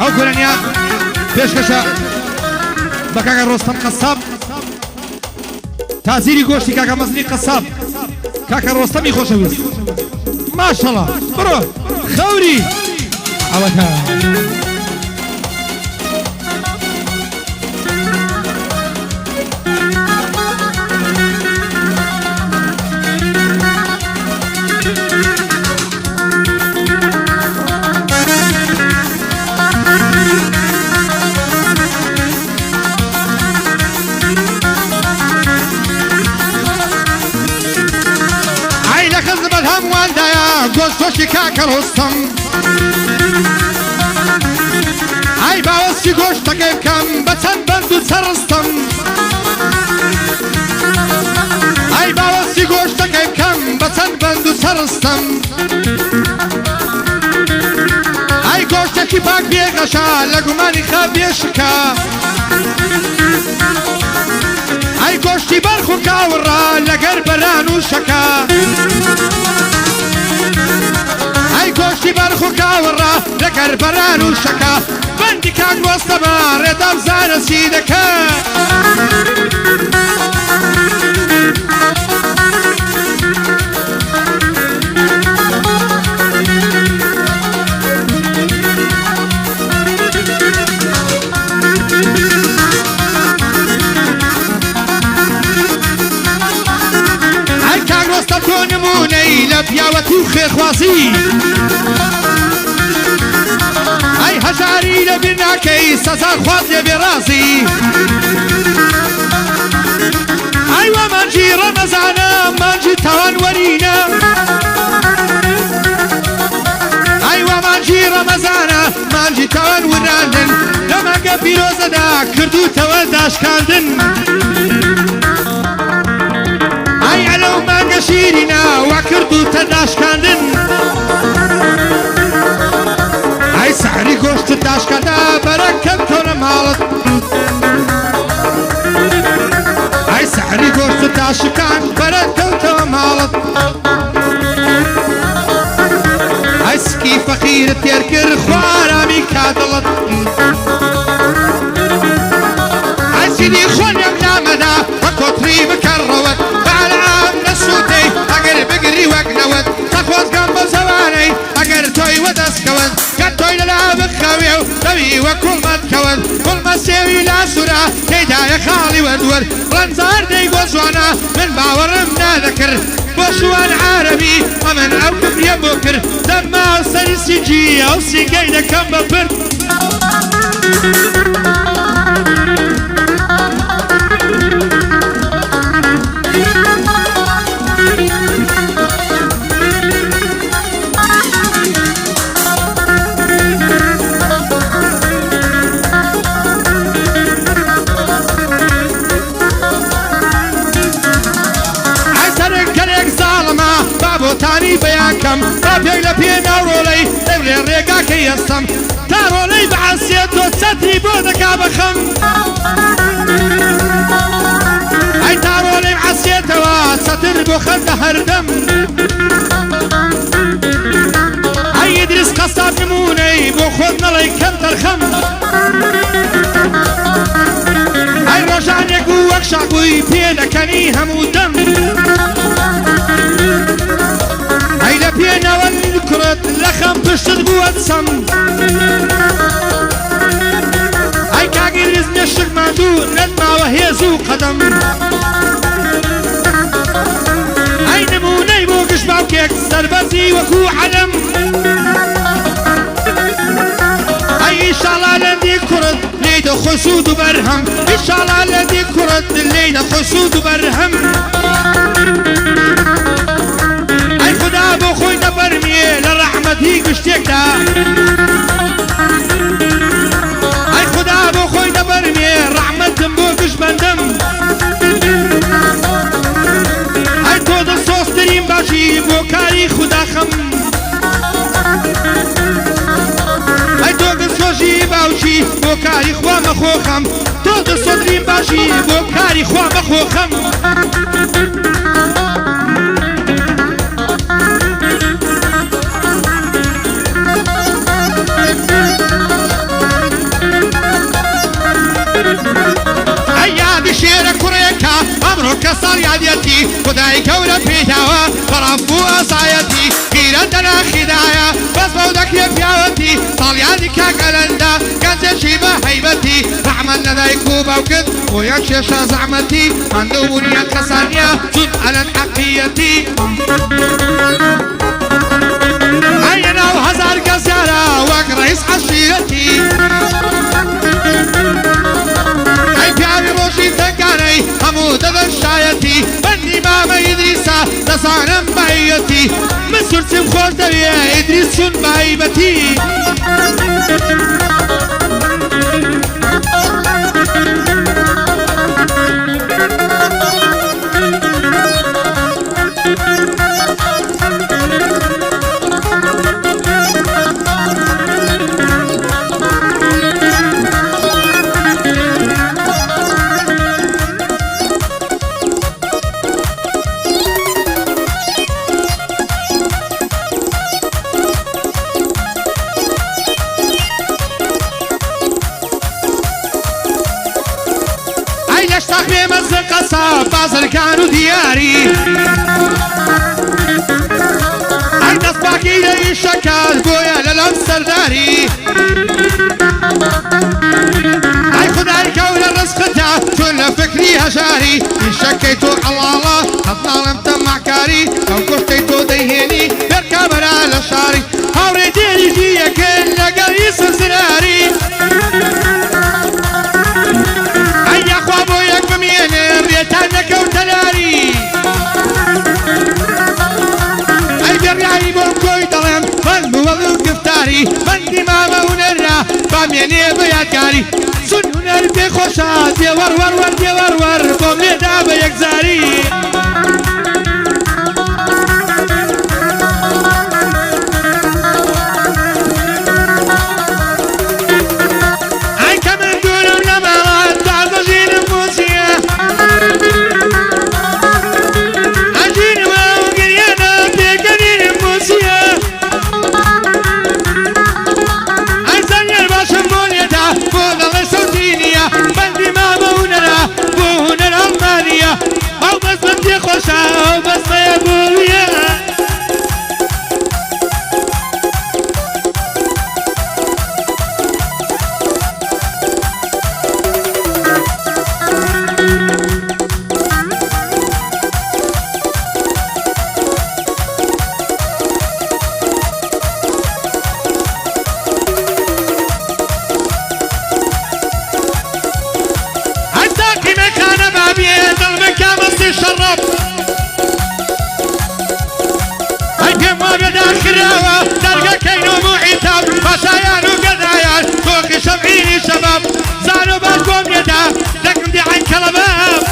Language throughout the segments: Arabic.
او گورانیا پێشکەشە بە کاکە ڕۆستەم قەساب تازیری گۆشتی کاکە مەزنی قەساب کاکە ڕۆستەمی خۆشەویست ماشەڵڵا بڕۆ خەوری ئەوەکە گۆشتۆشی کاکە ڕۆستەم ئای باوەستی گۆشتەکەی بکەم بە چەند بەند و چەڕستەم ئای باوەستی گۆشتەکەی بکەم بە چەند بەند و چەڕستەم ئای گۆشتێکی پاک بێغەشە لە گومانی خاو بێشکە ئای گۆشتی بەرخ و کاوڕە لەگەر بەران و شەکە ئەی گۆشتی بەرخ و کاوەڕە لەگەر بەران و شەکە بەندی کاک ڕۆستەمە ڕێدا بزانە چی دەکە ئەی کاک ڕۆستەم تۆ نمونەی لە پیاوەتی و خێرخوازی ئەی هەژاری لە بیر ناکەی سەزار خوات لێ بێڕازی ئەی وا مانجی ڕەمەزانە مانجی تاوانوەرینە ئەی وا مانجی ڕەمەزانە مانجی تاوانوەراندن لە مانگە پیرۆزەدا کردوتەوە داشکاندن ئەی ئەلەو مانگە شیرینە وا کردوتە داشکاندن ئەی سەحری گۆشتت داشکەدا بەرەکەم تۆرە ماڵت ئەی سەحری گۆشتت داشکان بەرەکەوتەوە ماڵت ئەی سکی فەقیرت تێر کرد خوارامی کادڵت ئەی سیدی خۆنیەم نامەدا بە کۆتری بکەڕەوەت بەعەلام نەسووتەی ئەگەر بگری وەک نەوەت تەخۆزگەم بە زەوانەی ئەگەر تۆی وەدەستکەوت کە تۆی لەلا بخەوێ و دەوی وە کوڵمەتکەوت کوڵمە سێوی لا سوورە تێدایە خاڵی وەدوەر ڕەنجار دەی بۆ جوانە من باوەڕم نادەکرد بۆ شوان عارەبی ئەمن ئەو کفریە بۆ کرد دەما سەری سیجی ئەو سیگەی دەکەم بە پرد بۆتانی بەیانکەم با پێی لە پێ ناوڕۆڵەی دەورێ ڕێگاکەی هەستەم تا ڕۆڵەی بەعەسیێت تۆ چەتری بۆ دەکا بەخەم ئەی تا ڕۆڵەی عەسیێتەوە چەتر بۆ خەندە هەردەم ئەی ئیدریس قەساب نمونەی بۆ خۆت نەڵەی کەم تەرخەم ئەی ڕۆژانێک و وەک شاقووی پێ دەکەنی هەموو دەم ئەی لە پێناوە کوڕت لە خەم پشتت بووە چەم ئەی کاگیریز نێشک ماندوو نەتماوە هێز و قەدەم ئەی نمونەی بۆ گشت باوکێک سەربەزی وەکو عەلەم ئەی ئیشاڵا لەندی کوڕت لێدە خۆسوود و بەرهەم ئیشاڵا لەندی کوڕت لێدە خۆسوود و بەرهەم ئەی خدا بۆ خۆی دەبەرمێ لە ڕەحمەتی گشتێکدا ئەی خدا بۆ خۆی دەبەرمێ ڕەحمەتم بۆ گشت بەندەم ئەی تۆ دەسۆسترین باشی بۆ کاری خدا خەم ئەی تۆ دەسۆژی باوکی بۆ کاری خوا مەخۆخەم تۆ دەسۆترین باشی بۆ کاری خوا مەخۆخەم بيداوى فرفو أصايتي غيرتنا خدايا بس بودك يا بياوتي طالياني كاكالندا كان شيبة هيبتي رحمن لدي كوبا وكد ويكشش زعمتي من دوني الخسانية جد على الحقيتي عينا وهزار قسيارة وك رئيس عشيرتي اي بيابي روشي تنقاني همو دذن شايتي بني ماما إدريسا تصانم بايتي من سرسم خوش دوية إدريس شن بايبتي اشتاق بمزق قصاب بازر كانوا دياري عند اصباكي لي الشكال بويا للم سرداري اي خداي كون الرزق تا كل فكري هجاري ان شكيتو على الله قد ظلمت معكاري لو كشتيتو ديهني بركب على شاري هاوري ديري جيه كل قريس زراري ريتانك وتلاري اي برعي بوكوي دلم فالمو وضو كفتاري بندي ماما ونرى باميني بياتكاري سن هنر بخوشات دي ور دي ور بومي دابا يكزاري اي كمان دولم لما تعزجين الموسيقى بندي ماما ونرى بوهن الألمانية أو بس بدي خوشة أو بس ما يبويا الشرب هيكم وابد الخراوة تلقى كينو معتاب فشايان وقدايان فوق شمعيني شباب زانوا بالكم يدا لكم دي عين كلباب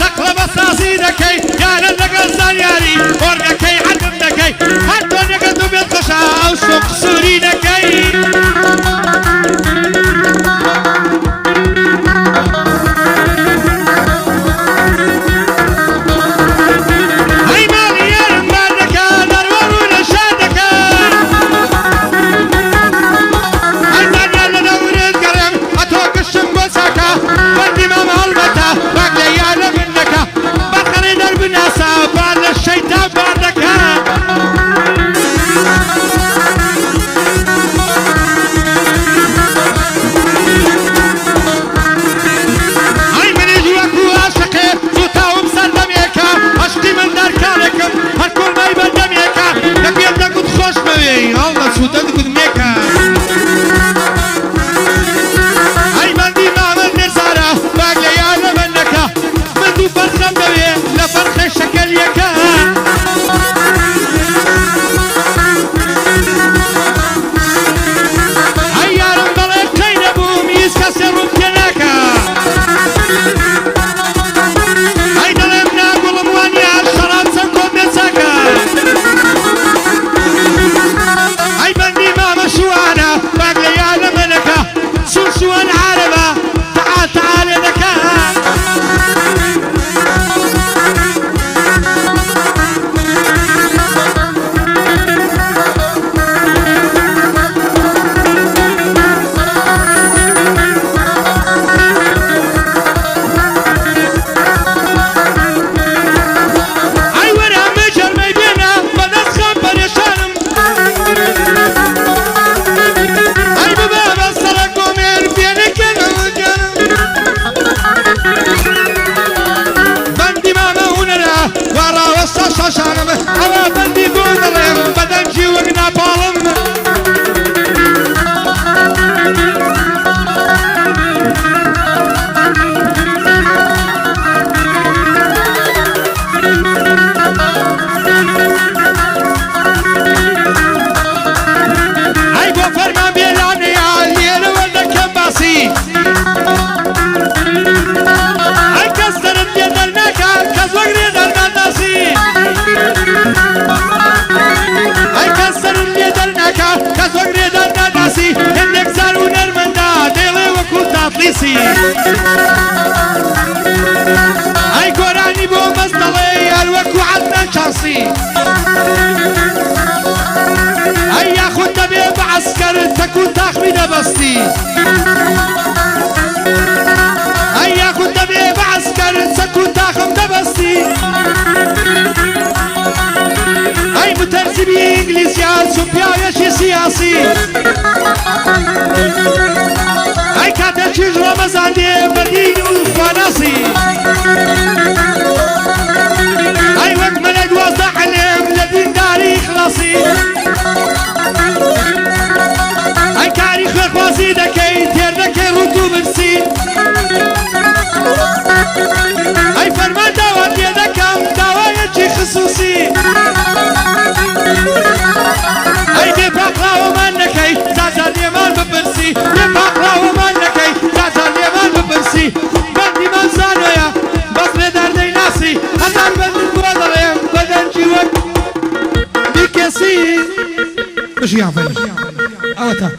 تقلب الصاصي دكي يا لك الزنياري ورقكي عدم دكي حتى نقدم بالقشا او سوق سوري دكي هاي مالي مالك درور الشادك هاي زانيا لدور القرم اتوق الشمبو ساكا ودي ماما هلبتا باقلي منك بخري درب الناسا بان الشيطان بانك مفلسي اي قراني بو مصدلي الوكو عدنا شخصي اي ياخد تبي بعسكر تكون تخمين بسطي اي ياخد تبي بعسكر تكون تخم دبستي اي مترجمي انجليزيان سوبيا سياسي اي كاتب شيء رمضان دي بدين وفناصي اي وقت ملك وضع علم لدين داري خلاصي اي تاريخ خوازي دكي تير دكي رطوب السين اي فرمان دوات يدكم دوايا خصوصي اي بيبقى ومنكي زازا اليمان ببرسي بيبقى ومنكي زازا اليمان ببرسي بندي منزانويا بصري دردي ناسي هزار بندي بوضريم بدن جيوك بكسي مش يعفل اوتا